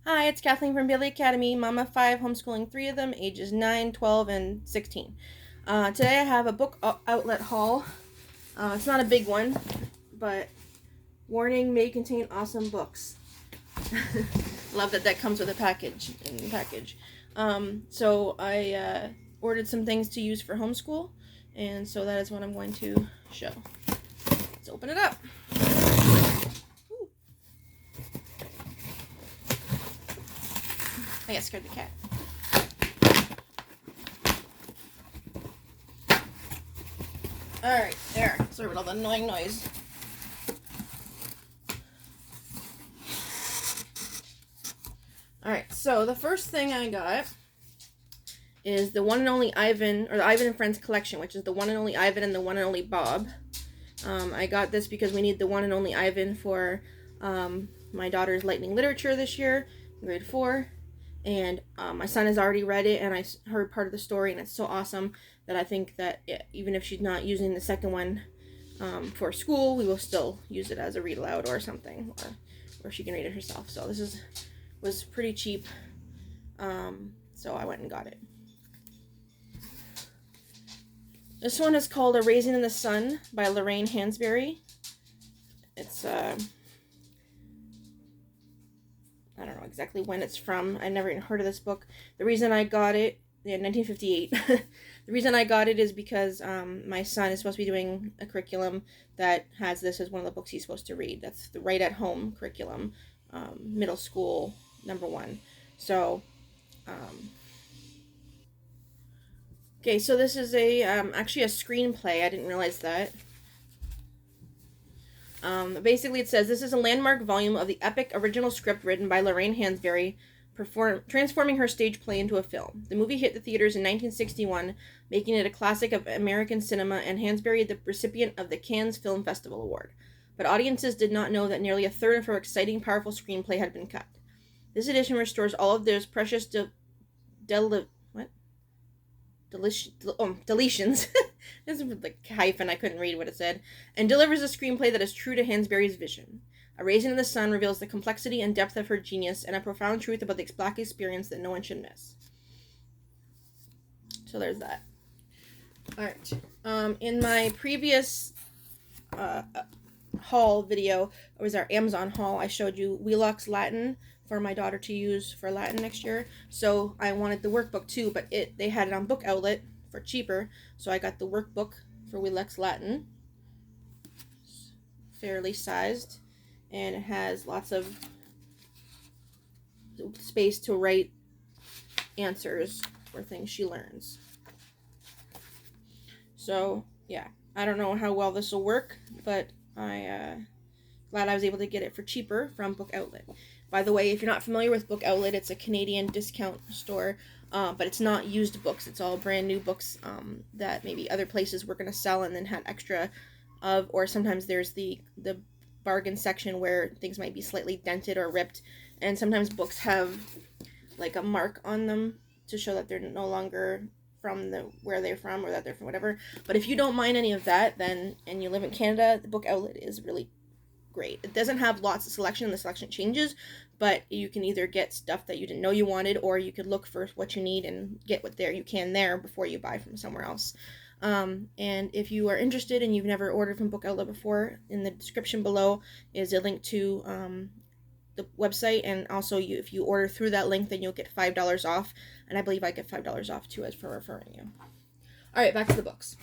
Hi, it's Kathleen from Bailey Academy, Mama of 5, homeschooling 3 of them, ages 9, 12, and 16. Today I have a book outlet haul. It's not a big one, but warning, may contain awesome books. Love that comes with a package. So I ordered some things to use for homeschool, and so that is what I'm going to show. Let's open it up. I got scared the cat. Alright, there. Sorry about all the annoying noise. Alright, so the first thing I got is the one and only Ivan, or the Ivan and Friends collection, which is the one and only Ivan and the one and only Bob. I got this because we need the one and only Ivan for my daughter's lightning literature this year, grade 4. And my son has already read it, and I heard part of the story, and it's so awesome that I think that even if she's not using the second one for school, we will still use it as a read aloud or something, or she can read it herself. So this was pretty cheap, so I went and got it. This one is called A Raisin in the Sun by Lorraine Hansberry. It's I don't know exactly when it's from. I never even heard of this book. The reason I got it, 1958. The reason I got it is because my son is supposed to be doing a curriculum that has this as one of the books he's supposed to read. That's the Right at Home curriculum, middle school #1. So, okay, so this is actually a screenplay. I didn't realize that. Basically, it says, this is a landmark volume of the epic original script written by Lorraine Hansberry, transforming her stage play into a film. The movie hit the theaters in 1961, making it a classic of American cinema, and Hansberry the recipient of the Cannes Film Festival Award. But audiences did not know that nearly a third of her exciting, powerful screenplay had been cut. This edition restores all of those precious deletions. This is like hyphen, I couldn't read what it said, and delivers a screenplay that is true to Hansberry's vision. A Raisin in the Sun reveals the complexity and depth of her genius and a profound truth about the Black experience that no one should miss. So there's that. Alright. In my previous haul video, it was our Amazon haul, I showed you WhoHQ Latin for my daughter to use for Latin next year. So I wanted the workbook too, but they had it on Book Outlet for cheaper. So I got the workbook for WhoHQ Latin. It's fairly sized, and it has lots of space to write answers for things she learns. So yeah, I don't know how well this will work, but glad I was able to get it for cheaper from Book Outlet. By the way, if you're not familiar with Book Outlet, it's a Canadian discount store, but it's not used books. It's all brand new books that maybe other places were going to sell and then had extra of, or sometimes there's the bargain section where things might be slightly dented or ripped, and sometimes books have like a mark on them to show that they're no longer from where they're from, or that they're from whatever. But if you don't mind any of that, then, and you live in Canada, the Book Outlet is really great. It doesn't have lots of selection, the selection changes, but you can either get stuff that you didn't know you wanted, or you could look for what you need and get what you can there before you buy from somewhere else. And if you are interested and you've never ordered from Book Outlet before, in the description below is a link to the website, and also if you order through that link, then you'll get $5 off, and I believe I get $5 off too as for referring you. Alright, back to the books.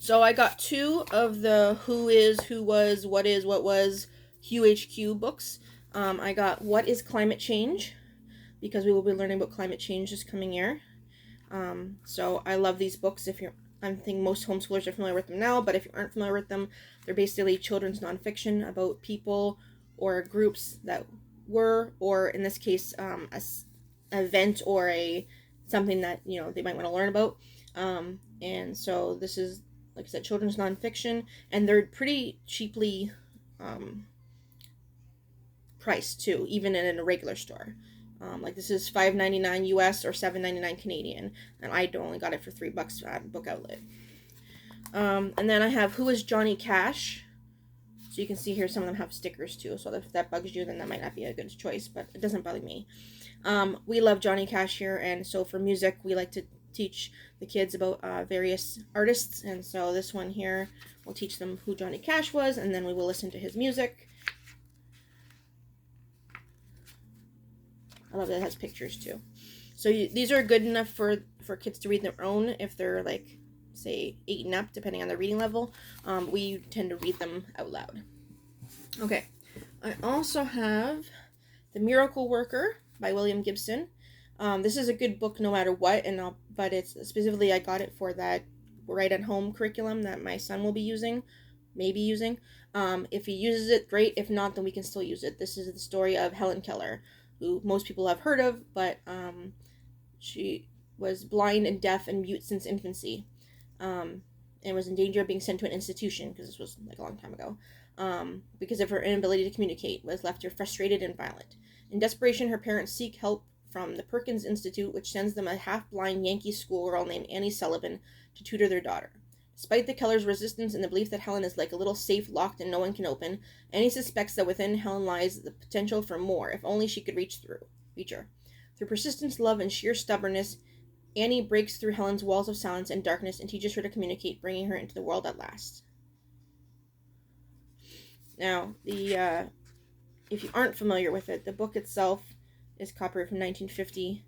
So I got 2 of the Who Is, Who Was, What Is, What Was WhoHQ books. I got What Is Climate Change, because we will be learning about climate change this coming year. So I love these books. I think most homeschoolers are familiar with them now, but if you aren't familiar with them, they're basically children's nonfiction about people or groups that were, or in this case, an event or something that they might want to learn about. And so this is, like I said, children's nonfiction, and they're pretty cheaply priced too, even in a regular store. Like this is $5.99 US or $7.99 Canadian, and I only got it for $3 at Book Outlet. And then I have Who Is Johnny Cash. So you can see here some of them have stickers too. So if that bugs you, then that might not be a good choice, but it doesn't bother me. We love Johnny Cash here, and so for music, we like to teach the kids about various artists, and so this one here will teach them who Johnny Cash was, and then we will listen to his music. I love that it has pictures too. So these are good enough for kids to read their own if they're like, say, 8 and up, depending on their reading level. We tend to read them out loud. Okay, I also have The Miracle Worker by William Gibson. This is a good book no matter what, but it's specifically I got it for that right at home curriculum that my son will be maybe using. If he uses it, great. If not, then we can still use it. This is the story of Helen Keller, who most people have heard of, but she was blind and deaf and mute since infancy, and was in danger of being sent to an institution, because this was like a long time ago, because of her inability to communicate, was left her frustrated and violent. In desperation, her parents seek help from the Perkins Institute, which sends them a half-blind Yankee schoolgirl named Annie Sullivan to tutor their daughter. Despite the Kellers' resistance and the belief that Helen is like a little safe locked and no one can open, Annie suspects that within Helen lies the potential for more, if only she could reach her. Through persistence, love, and sheer stubbornness, Annie breaks through Helen's walls of silence and darkness and teaches her to communicate, bringing her into the world at last. Now, if you aren't familiar with it, the book itself is copyright from 1950.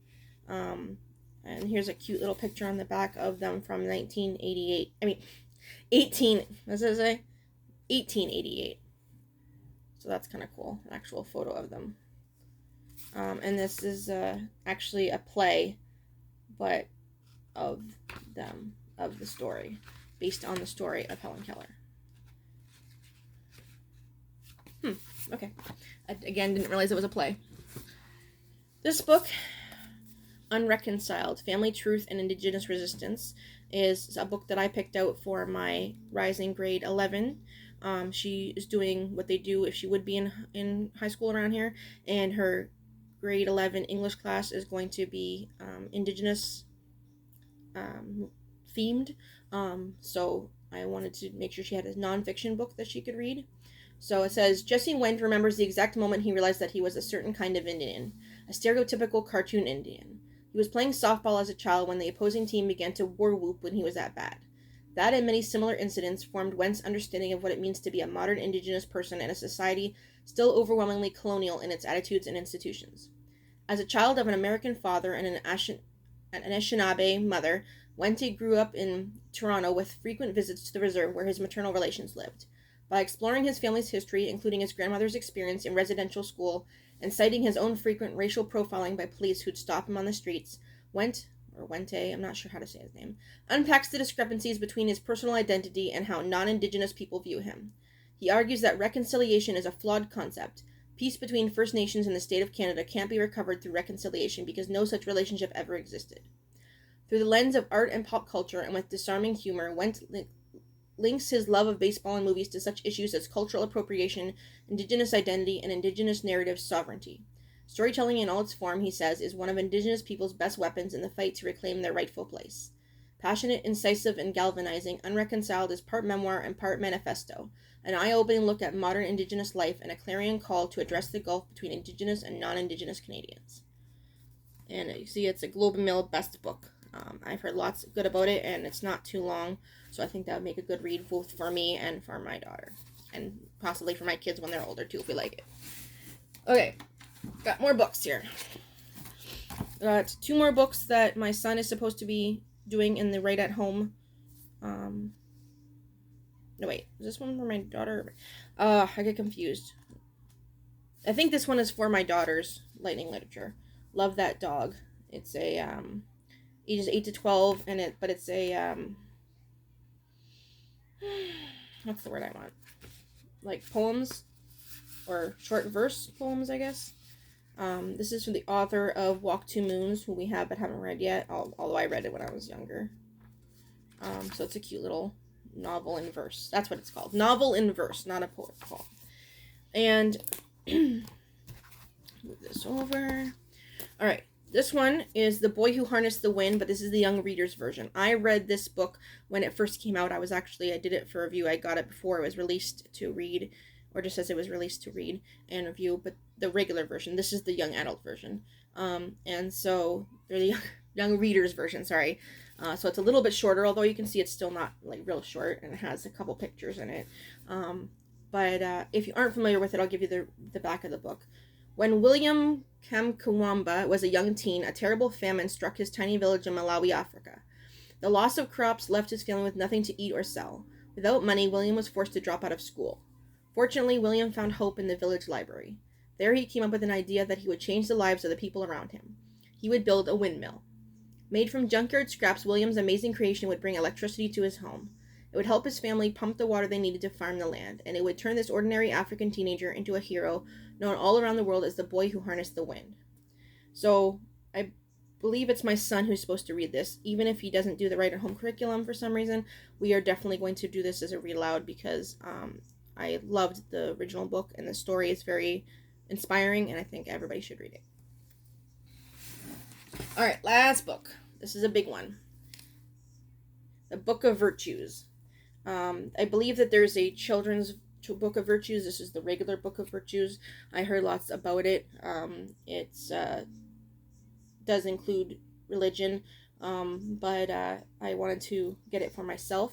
And here's a cute little picture on the back of them from 1988. What does it say? 1888. So that's kind of cool. An actual photo of them. And this is actually a play, but of the story, based on the story of Helen Keller. Okay. I, again, didn't realize it was a play. This book, Unreconciled, Family Truth and Indigenous Resistance, is a book that I picked out for my rising grade 11. She is doing what they do if she would be in high school around here, and her grade 11 English class is going to be Indigenous themed. So I wanted to make sure she had a nonfiction book that she could read. So it says, Jesse Wendt remembers the exact moment he realized that he was a certain kind of Indian, a stereotypical cartoon Indian. He was playing softball as a child when the opposing team began to war whoop when he was that bad. That and many similar incidents formed Wendt's understanding of what it means to be a modern Indigenous person in a society still overwhelmingly colonial in its attitudes and institutions. As a child of an American father and an Anishinaabe mother, Wendt grew up in Toronto with frequent visits to the reserve where his maternal relations lived. By exploring his family's history, including his grandmother's experience in residential school, and citing his own frequent racial profiling by police who'd stop him on the streets, Wente, I'm not sure how to say his name, unpacks the discrepancies between his personal identity and how non-Indigenous people view him. He argues that reconciliation is a flawed concept. Peace between First Nations and the state of Canada can't be recovered through reconciliation because no such relationship ever existed. Through the lens of art and pop culture and with disarming humor, Went links his love of baseball and movies to such issues as cultural appropriation, Indigenous identity, and Indigenous narrative sovereignty. Storytelling in all its form, he says, is one of Indigenous people's best weapons in the fight to reclaim their rightful place. Passionate, incisive, and galvanizing, Unreconciled is part memoir and part manifesto, an eye-opening look at modern Indigenous life and a clarion call to address the gulf between Indigenous and non-Indigenous Canadians. And you see it's a Globe and Mail best book. I've heard lots good about it, and it's not too long, so I think that would make a good read both for me and for my daughter, and possibly for my kids when they're older too, if we like it. Okay, got more books here. Got 2 more books that my son is supposed to be doing in the Right at Home. No, wait, is this one for my daughter? I get confused. I think this one is for my daughter's Lightning Literature. Love That Dog. It's a ages 8 to 12, and it's a what's the word I want? Like poems or short verse poems, I guess. This is from the author of Walk Two Moons, who we have but haven't read yet, although I read it when I was younger. So it's a cute little novel in verse. That's what it's called. Novel in verse, not a poem. And move this over. All right. This one is The Boy Who Harnessed the Wind, but this is the young reader's version. I read this book when it first came out. I did it for review. I got it before it was released to read or just says it was released to read and review, but the regular version. This is the young adult version. And so they're the young readers version, sorry. So it's a little bit shorter, although you can see it's still not like real short, and it has a couple pictures in it. But if you aren't familiar with it, I'll give you the back of the book. When William Kamkwamba was a young teen, a terrible famine struck his tiny village in Malawi, Africa. The loss of crops left his family with nothing to eat or sell. Without money, William was forced to drop out of school. Fortunately, William found hope in the village library. There he came up with an idea that he would change the lives of the people around him. He would build a windmill. Made from junkyard scraps, William's amazing creation would bring electricity to his home. It would help his family pump the water they needed to farm the land, and it would turn this ordinary African teenager into a hero known all around the world as the boy who harnessed the wind. So, I believe it's my son who's supposed to read this. Even if he doesn't do the Write at Home curriculum for some reason, we are definitely going to do this as a read aloud because I loved the original book, and the story is very inspiring, and I think everybody should read it. Alright, last book. This is a big one. The Book of Virtues. I believe that there's a children's Book of Virtues. This is the regular Book of Virtues. I heard lots about it. It's does include religion, but I wanted to get it for myself.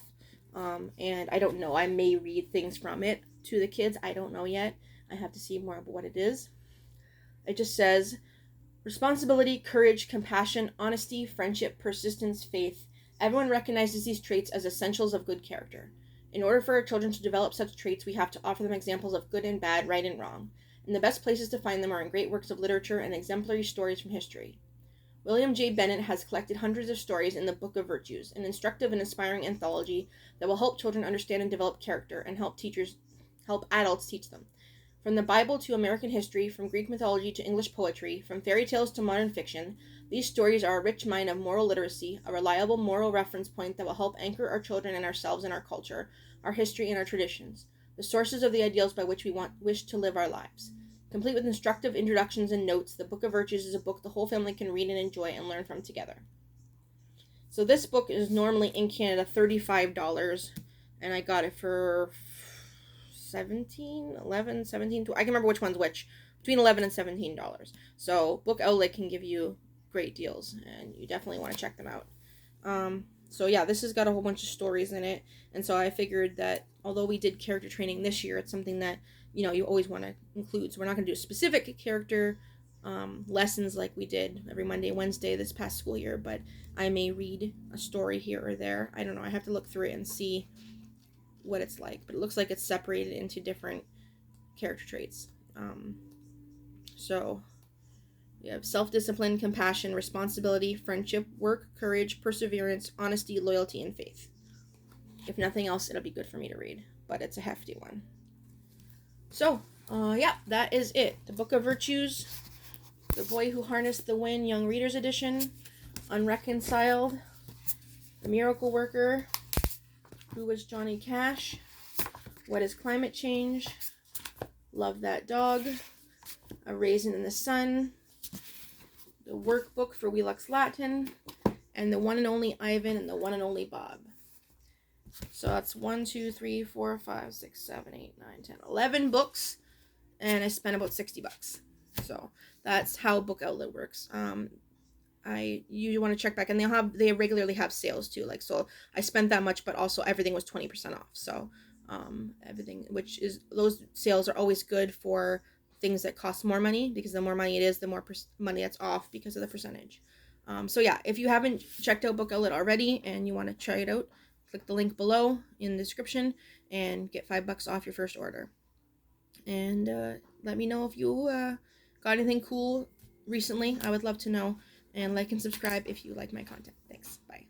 And I don't know. I may read things from it to the kids. I don't know yet. I have to see more about what it is. It just says, responsibility, courage, compassion, honesty, friendship, persistence, faith. Everyone recognizes these traits as essentials of good character. In order for our children to develop such traits, we have to offer them examples of good and bad, right and wrong. And the best places to find them are in great works of literature and exemplary stories from history. William J. Bennett has collected hundreds of stories in the Book of Virtues, an instructive and inspiring anthology that will help children understand and develop character and help adults teach them. From the Bible to American history, from Greek mythology to English poetry, from fairy tales to modern fiction, these stories are a rich mine of moral literacy, a reliable moral reference point that will help anchor our children and ourselves in our culture, our history, and our traditions, the sources of the ideals by which we wish to live our lives. Complete with instructive introductions and notes, the Book of Virtues is a book the whole family can read and enjoy and learn from together. So this book is normally in Canada $35, and I got it for $17, $11, $17, $12. I can remember which one's which. Between $11 and $17. So Book Outlet can give you great deals, and you definitely want to check them out. So yeah, this has got a whole bunch of stories in it, and so I figured that although we did character training this year, it's something that you always want to include. So we're not going to do specific character lessons like we did every Monday and Wednesday this past school year, but I may read a story here or there. I don't know. I have to look through it and see what it's like, but it looks like it's separated into different character traits. So we have self-discipline, compassion, responsibility, friendship, work, courage, perseverance, honesty, loyalty, and faith. If nothing else, it'll be good for me to read, but it's a hefty one. So, yeah, that is it. The Book of Virtues, The Boy Who Harnessed the Wind, Young Readers Edition, Unreconciled, The Miracle Worker, Who Was Johnny Cash, What is Climate Change, Love That Dog, A Raisin in the Sun, The Workbook for WhoHQ Latin, and The One and Only Ivan and The One and Only Bob. So that's 1, 2, 3, 4, 5, 6, 7, 8, 9, 10, 11 books, and I spent about $60. So that's how Book Outlet works. You want to check back, and they regularly have sales too. So I spent that much, but also everything was 20% off. So everything, which is, those sales are always good for things that cost more money, because the more money it is, the more money that's off because of the percentage. So yeah, if you haven't checked out Book Outlet already and you want to try it out, click the link below in the description and get $5 off your first order. And let me know if you got anything cool recently. I would love to know. And like and subscribe if you like my content. Thanks. Bye.